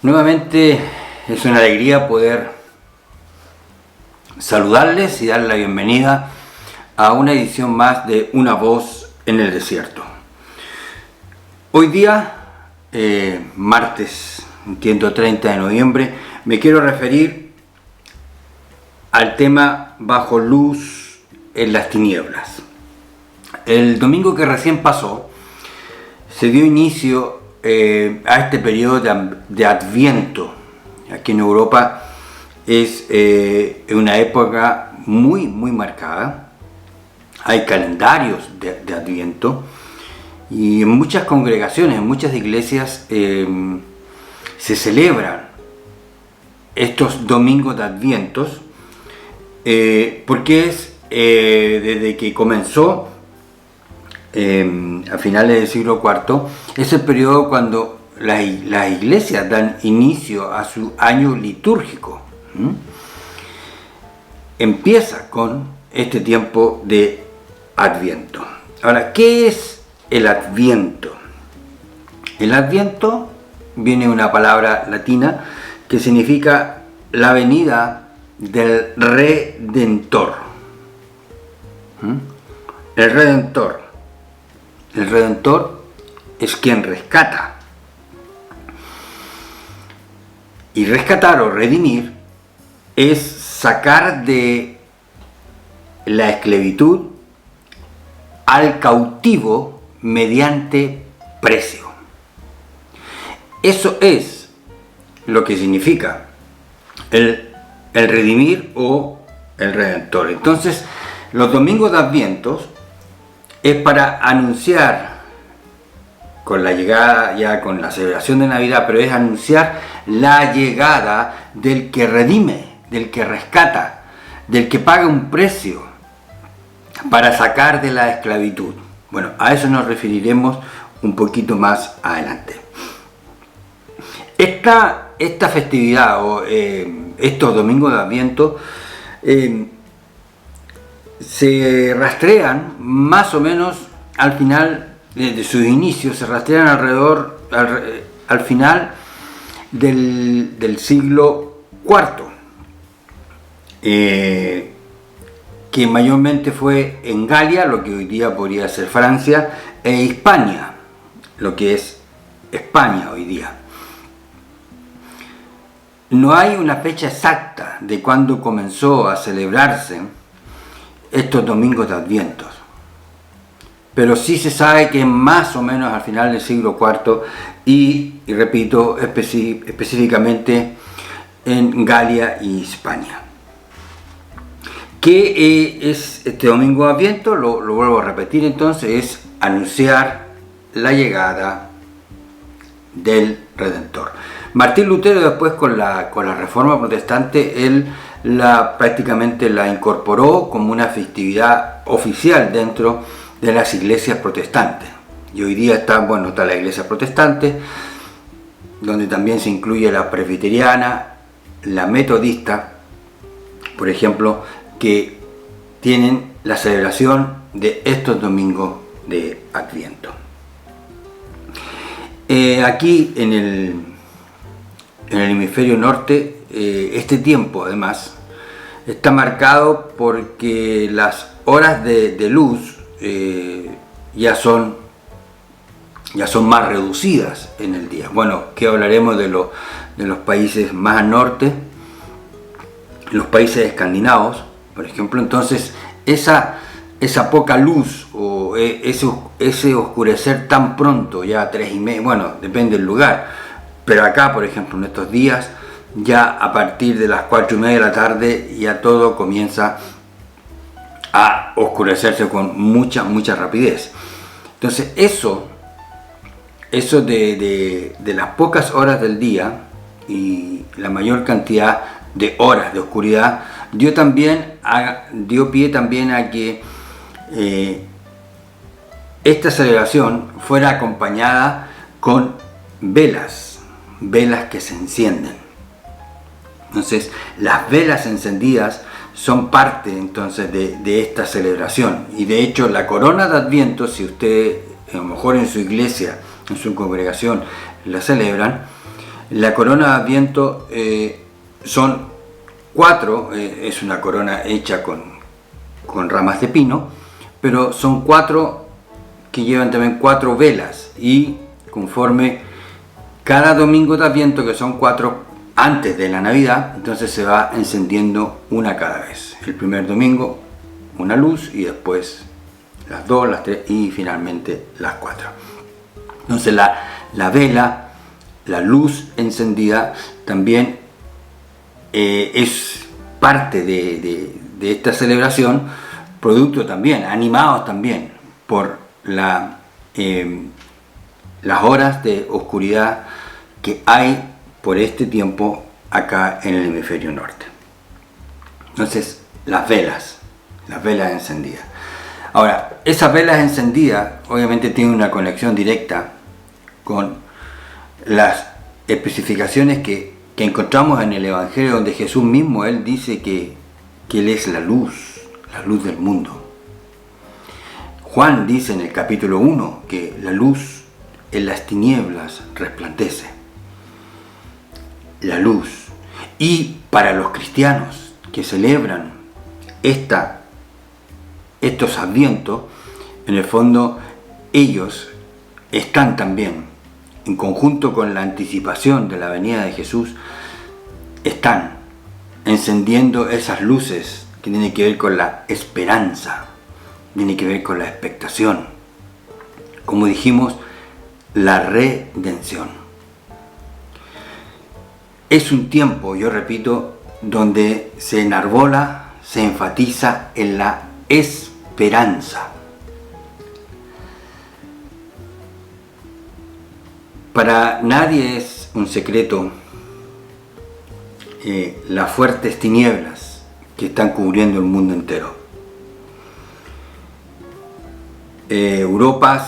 Nuevamente es una alegría poder saludarles y darle la bienvenida a una edición más de Una Voz en el Desierto. Hoy día, martes 30 de noviembre, me quiero referir al tema Bajo luz en las tinieblas. El domingo que recién pasó se dio inicio a este periodo de Adviento. Aquí en Europa es una época muy marcada. Hay calendarios de Adviento y en muchas congregaciones, en muchas iglesias se celebran estos domingos de Advientos porque es desde que comenzó a finales del siglo IV, es el periodo cuando las iglesias dan inicio a su año litúrgico. Empieza con este tiempo de Adviento. Ahora, ¿qué es el Adviento? El Adviento viene de una palabra latina que significa la venida del Redentor. El Redentor. El Redentor es quien rescata. Y rescatar o redimir es sacar de la esclavitud al cautivo mediante precio. Eso es lo que significa el redimir o el Redentor. Entonces, los domingos de Adviento es para anunciar, con la llegada, ya con la celebración de Navidad, pero es anunciar la llegada del que redime, del que rescata, del que paga un precio para sacar de la esclavitud. Bueno, a eso nos referiremos un poquito más adelante. Esta festividad o estos domingos de Adviento se rastrean más o menos al final de sus inicios, se rastrean alrededor al final del siglo IV, que mayormente fue en Galia, lo que hoy día podría ser Francia, e Hispania, lo que es España hoy día. No hay una fecha exacta de cuándo comenzó a celebrarse estos domingos de Adviento, pero sí se sabe que más o menos al final del siglo IV y repito, específicamente en Galia y Hispania. ¿Qué es este domingo de Adviento? Lo vuelvo a repetir entonces, es anunciar la llegada del Redentor. Martín Lutero después con la Reforma Protestante, él prácticamente la incorporó como una festividad oficial dentro de las iglesias protestantes. Y hoy día está la iglesia protestante, donde también se incluye la presbiteriana, la metodista, por ejemplo, que tienen la celebración de estos domingos de Adviento. Aquí en el hemisferio norte, este tiempo además está marcado porque las horas de luz ya son más reducidas en el día. Bueno, que hablaremos de los países más al norte, los países escandinavos, por ejemplo. Entonces esa poca luz o ese oscurecer tan pronto, ya 3:30, bueno, depende del lugar, pero acá, por ejemplo, en estos días, ya a partir de las 4:30 de la tarde ya todo comienza a oscurecerse con mucha rapidez. Entonces eso de las pocas horas del día y la mayor cantidad de horas de oscuridad dio pie también a que esta celebración fuera acompañada con velas que se encienden. Entonces las velas encendidas son parte entonces de esta celebración, y de hecho la corona de Adviento, si usted a lo mejor en su iglesia, en su congregación la celebran, La corona de Adviento son 4, es una corona hecha con ramas de pino, pero son 4 que llevan también 4 velas, y conforme cada domingo de Adviento, que son 4 antes de la Navidad, entonces se va encendiendo una cada vez. El primer domingo una luz, y después las 2, las 3 y finalmente las 4. Entonces la vela, la luz encendida, también es parte de esta celebración, producto también, animados también por las horas de oscuridad que hay por este tiempo acá en el hemisferio norte. Entonces, las velas encendidas. Ahora, esas velas encendidas obviamente tienen una conexión directa con las especificaciones que encontramos en el Evangelio, donde Jesús mismo, Él dice que Él es la luz del mundo. Juan dice en el capítulo 1 que la luz en las tinieblas resplandece. La luz. Y para los cristianos que celebran estos advientos, en el fondo ellos están también, en conjunto con la anticipación de la venida de Jesús, están encendiendo esas luces que tienen que ver con la esperanza, tienen que ver con la expectación. Como dijimos, la redención. Es un tiempo, yo repito, donde se enarbola, se enfatiza en la esperanza. Para nadie es un secreto las fuertes tinieblas que están cubriendo el mundo entero. Europa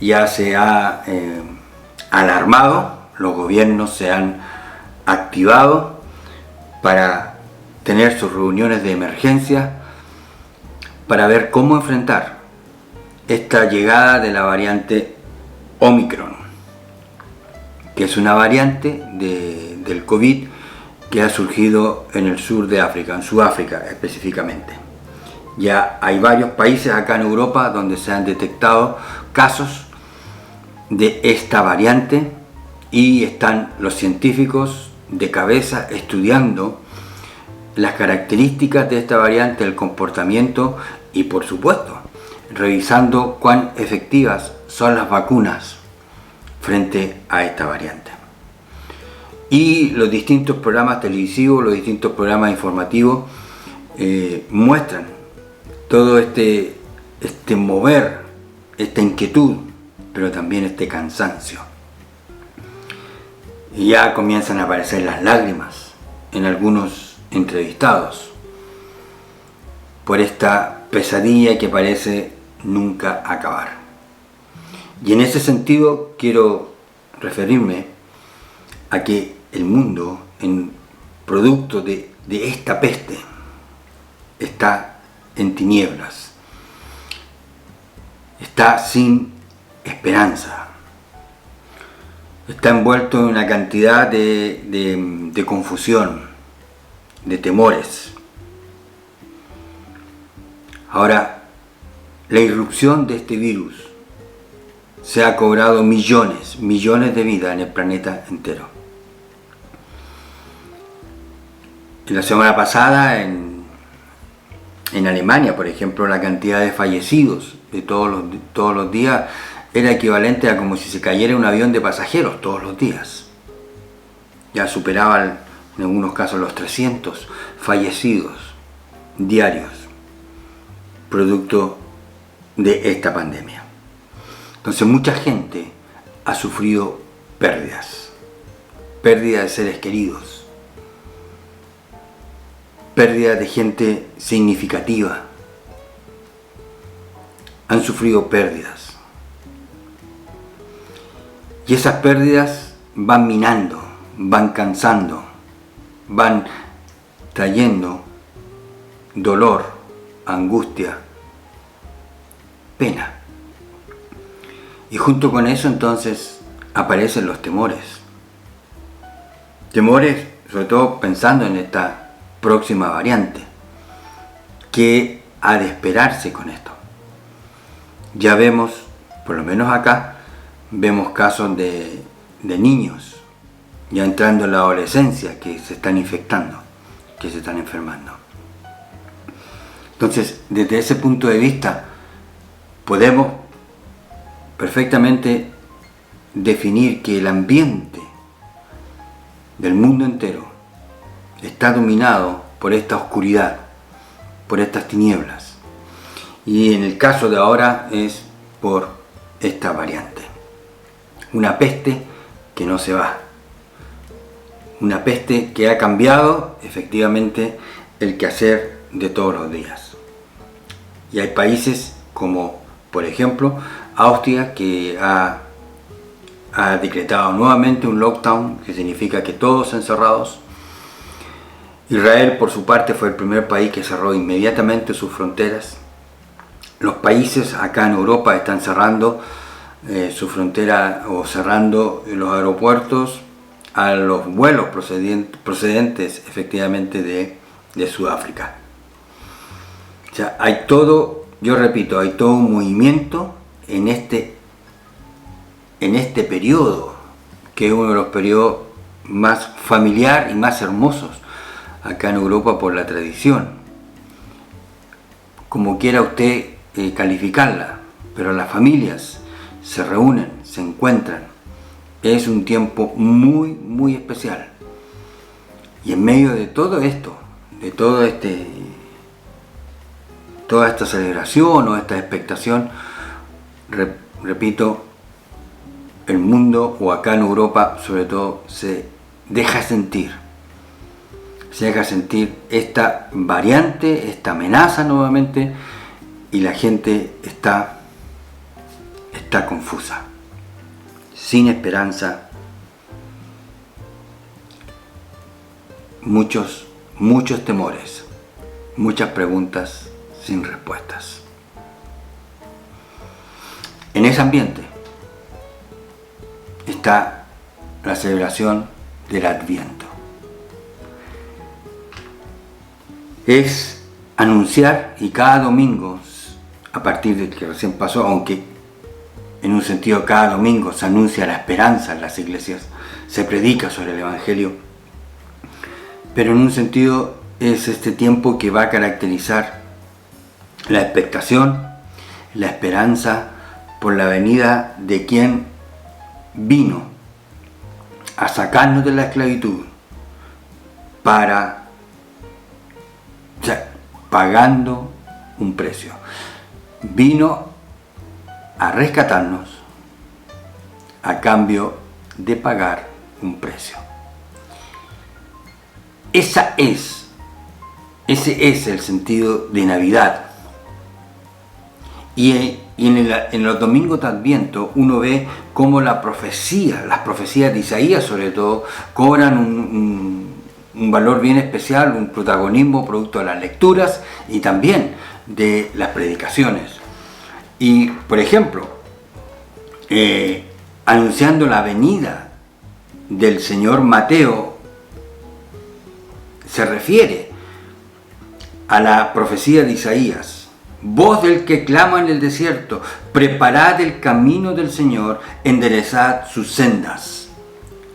ya se ha alarmado, los gobiernos se han activado para tener sus reuniones de emergencia para ver cómo enfrentar esta llegada de la variante Omicron, que es una variante del COVID que ha surgido en el sur de África, en Sudáfrica específicamente. Ya hay varios países acá en Europa donde se han detectado casos de esta variante, y están los científicos de cabeza estudiando las características de esta variante, el comportamiento, y por supuesto revisando cuán efectivas son las vacunas frente a esta variante. Y los distintos programas televisivos, los distintos programas informativos muestran todo este mover, esta inquietud, pero también este cansancio. Y ya comienzan a aparecer las lágrimas en algunos entrevistados por esta pesadilla que parece nunca acabar. Y en ese sentido quiero referirme a que el mundo, en producto de esta peste, está en tinieblas, está sin esperanza, está envuelto en una cantidad de confusión, de temores. Ahora, la irrupción de este virus se ha cobrado millones de vidas en el planeta entero. La semana pasada en Alemania, por ejemplo, la cantidad de fallecidos de todos los días era equivalente a como si se cayera un avión de pasajeros todos los días. Ya superaban en algunos casos los 300 fallecidos diarios, producto de esta pandemia. Entonces mucha gente ha sufrido pérdidas de seres queridos, pérdidas de gente significativa, han sufrido pérdidas. Y esas pérdidas van minando, van cansando, van trayendo dolor, angustia, pena. Y junto con eso entonces aparecen los temores. Temores, sobre todo pensando en esta próxima variante. ¿Qué ha de esperarse con esto? Ya vemos, por lo menos acá, vemos casos de niños ya entrando en la adolescencia que se están infectando, que se están enfermando. Entonces, desde ese punto de vista, podemos perfectamente definir que el ambiente del mundo entero está dominado por esta oscuridad, por estas tinieblas. Y en el caso de ahora es por esta variante. Una peste que no se va. Una peste que ha cambiado efectivamente el quehacer de todos los días. Y hay países como, por ejemplo, Austria, que ha decretado nuevamente un lockdown, que significa que todos encerrados. Israel, por su parte, fue el primer país que cerró inmediatamente sus fronteras. Los países acá en Europa están cerrando su frontera o cerrando los aeropuertos a los vuelos procedentes efectivamente de Sudáfrica. O sea, hay todo, yo repito, hay todo un movimiento en este periodo, que es uno de los periodos más familiar y más hermosos acá en Europa por la tradición. Como quiera usted calificarla, pero las familias se reúnen, se encuentran. Es un tiempo muy, muy especial. Y en medio de todo esto, de toda esta celebración o esta expectación, repito, el mundo, o acá en Europa sobre todo, se deja sentir esta variante, esta amenaza nuevamente, y la gente está confusa, sin esperanza, muchos temores, muchas preguntas sin respuestas. En ese ambiente está la celebración del Adviento. Es anunciar, y cada domingo, a partir de que recién pasó, aunque en un sentido cada domingo se anuncia la esperanza en las iglesias, se predica sobre el Evangelio, pero en un sentido es este tiempo que va a caracterizar la expectación, la esperanza por la venida de quien vino a sacarnos de la esclavitud pagando un precio. Vino a rescatarnos a cambio de pagar un precio. Ese es el sentido de Navidad. Y en los domingos de Adviento uno ve cómo las profecías de Isaías sobre todo, cobran un valor bien especial, un protagonismo producto de las lecturas y también de las predicaciones. Y, por ejemplo, anunciando la venida del Señor, Mateo se refiere a la profecía de Isaías: voz del que clama en el desierto, preparad el camino del Señor, enderezad sus sendas.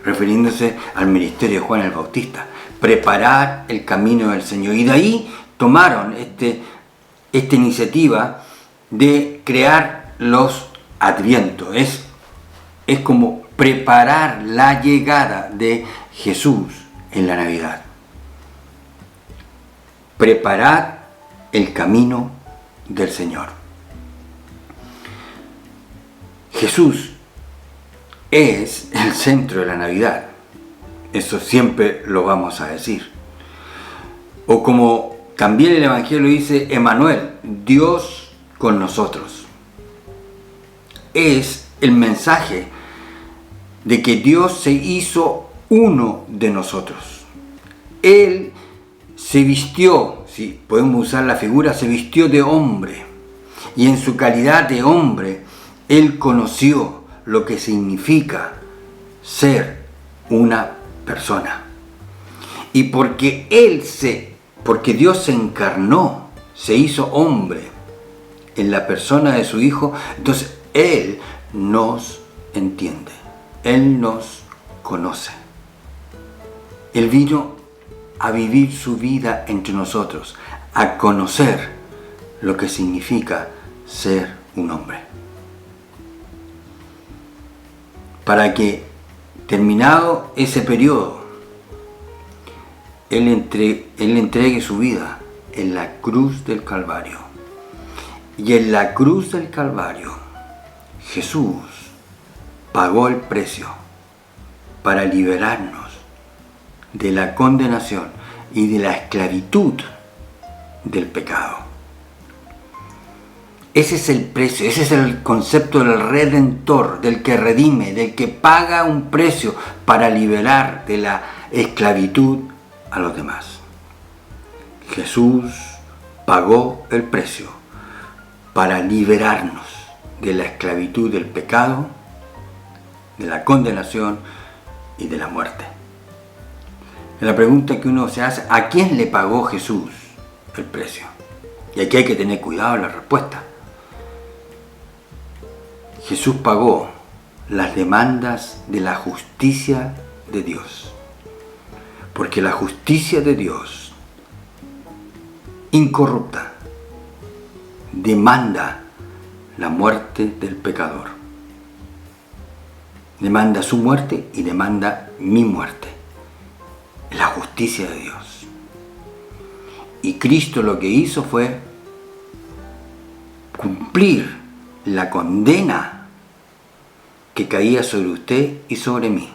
Refiriéndose al ministerio de Juan el Bautista, preparar el camino del Señor. Y de ahí tomaron esta iniciativa de crear los advientos. Es como preparar la llegada de Jesús en la Navidad. Preparad el camino del Señor. Jesús es el centro de la Navidad. Eso siempre lo vamos a decir. O como también el Evangelio dice, Emmanuel, Dios con nosotros. Es el mensaje de que Dios se hizo uno de nosotros. Él se vistió, si podemos usar la figura, se vistió de hombre. Y en su calidad de hombre, Él conoció lo que significa ser una persona. Y porque porque Dios se encarnó, se hizo hombre en la persona de su Hijo, entonces Él nos entiende, Él nos conoce. Él vino a vivir su vida entre nosotros, a conocer lo que significa ser un hombre. Para que, terminado ese periodo, Él entregue su vida en la cruz del Calvario. Y en la cruz del Calvario, Jesús pagó el precio para liberarnos de la condenación y de la esclavitud del pecado. Ese es el precio, ese es el concepto del redentor, del que redime, del que paga un precio para liberar de la esclavitud a los demás. Jesús pagó el precio para liberarnos de la esclavitud del pecado, de la condenación y de la muerte. La pregunta que uno se hace, ¿a quién le pagó Jesús el precio? Y aquí hay que tener cuidado en la respuesta. Jesús pagó las demandas de la justicia de Dios. Porque la justicia de Dios, incorrupta, demanda la muerte del pecador. Demanda su muerte y demanda mi muerte. La justicia de Dios. Y Cristo lo que hizo fue cumplir la condena que caía sobre usted y sobre mí.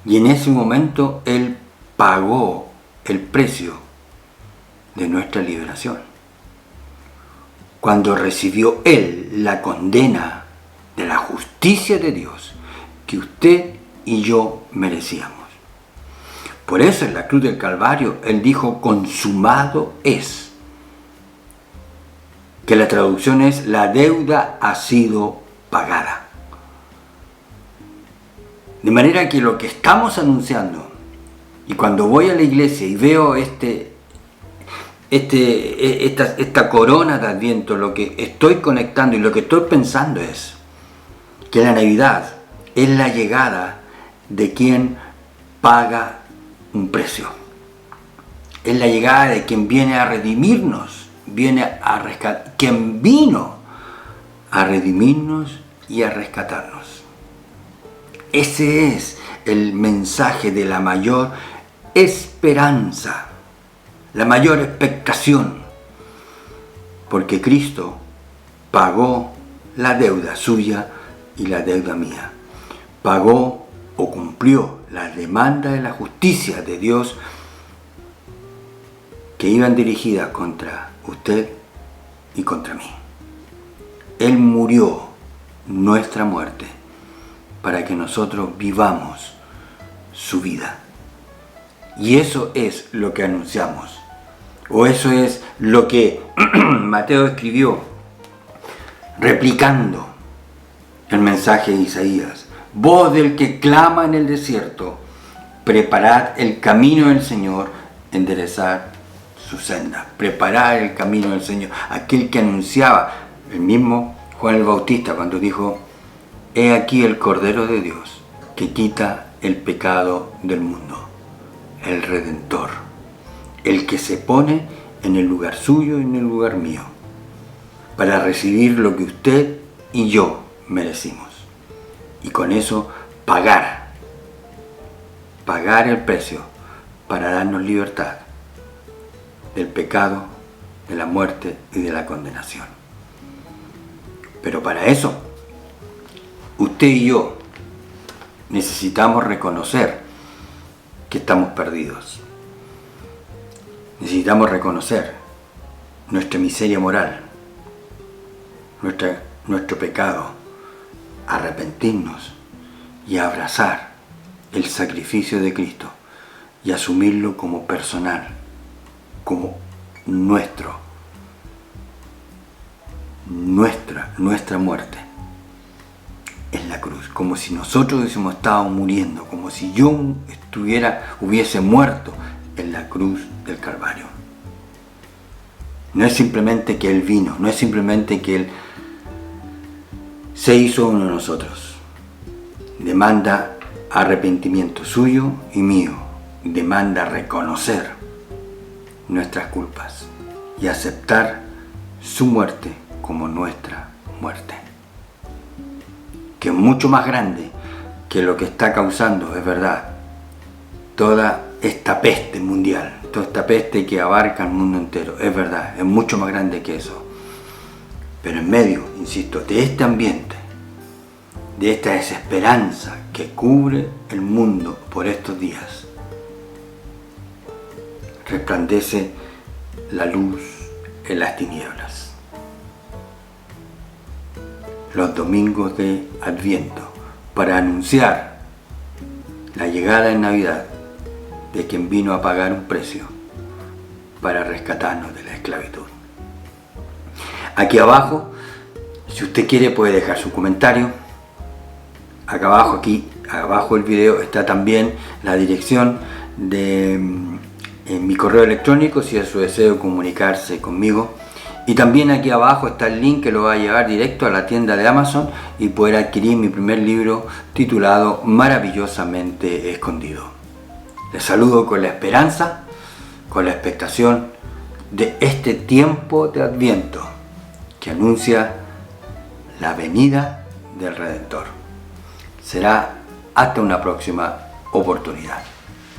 Y en ese momento Él pagó el precio de nuestra liberación. Cuando recibió Él la condena de la justicia de Dios que usted y yo merecíamos. Por eso en la cruz del Calvario Él dijo, consumado es. Que la traducción es, la deuda ha sido pagada. De manera que lo que estamos anunciando, y cuando voy a la iglesia y veo esta corona de Adviento, lo que estoy conectando y lo que estoy pensando es que la Navidad es la llegada de quien paga un precio. Es la llegada de quien viene a redimirnos, viene a rescatar, quien vino a redimirnos y a rescatarnos. Ese es el mensaje de la mayor esperanza, la mayor expectación, porque Cristo pagó la deuda suya y la deuda mía. Pagó o cumplió la demanda de la justicia de Dios que iban dirigidas contra usted y contra mí. Él murió nuestra muerte para que nosotros vivamos su vida. Y eso es lo que anunciamos. O eso es lo que Mateo escribió, replicando el mensaje de Isaías. Voz del que clama en el desierto, preparad el camino del Señor, enderezad su senda. Preparad el camino del Señor. Aquel que anunciaba, el mismo Juan el Bautista, cuando dijo, he aquí el Cordero de Dios, que quita el pecado del mundo. El Redentor, el que se pone en el lugar suyo y en el lugar mío, para recibir lo que usted y yo merecimos. Y con eso pagar el precio para darnos libertad del pecado, de la muerte y de la condenación. Pero para eso, usted y yo necesitamos reconocer que estamos perdidos. Necesitamos reconocer nuestra miseria moral, nuestro pecado, arrepentirnos y abrazar el sacrificio de Cristo y asumirlo como personal, como nuestra muerte es en la cruz, como si nosotros hubiésemos estado muriendo, como si yo hubiese muerto en la cruz del Calvario. No es simplemente que Él vino, no es simplemente que Él se hizo uno de nosotros. Demanda arrepentimiento suyo y mío, demanda reconocer nuestras culpas y aceptar su muerte como nuestra muerte, que es mucho más grande que lo que está causando, es verdad, toda esta peste mundial, toda esta peste que abarca el mundo entero, es verdad, es mucho más grande que eso. Pero en medio, insisto, de este ambiente, de esta desesperanza que cubre el mundo por estos días, resplandece la luz en las tinieblas. Los domingos de Adviento, para anunciar la llegada en Navidad de quien vino a pagar un precio para rescatarnos de la esclavitud. Aquí abajo, si usted quiere, puede dejar su comentario. Acá abajo, aquí abajo del video, está también la dirección de mi correo electrónico si es su deseo comunicarse conmigo. Y también aquí abajo está el link que lo va a llevar directo a la tienda de Amazon y poder adquirir mi primer libro titulado Maravillosamente Escondido. Les saludo con la esperanza, con la expectación de este tiempo de Adviento que anuncia la venida del Redentor. Será hasta una próxima oportunidad.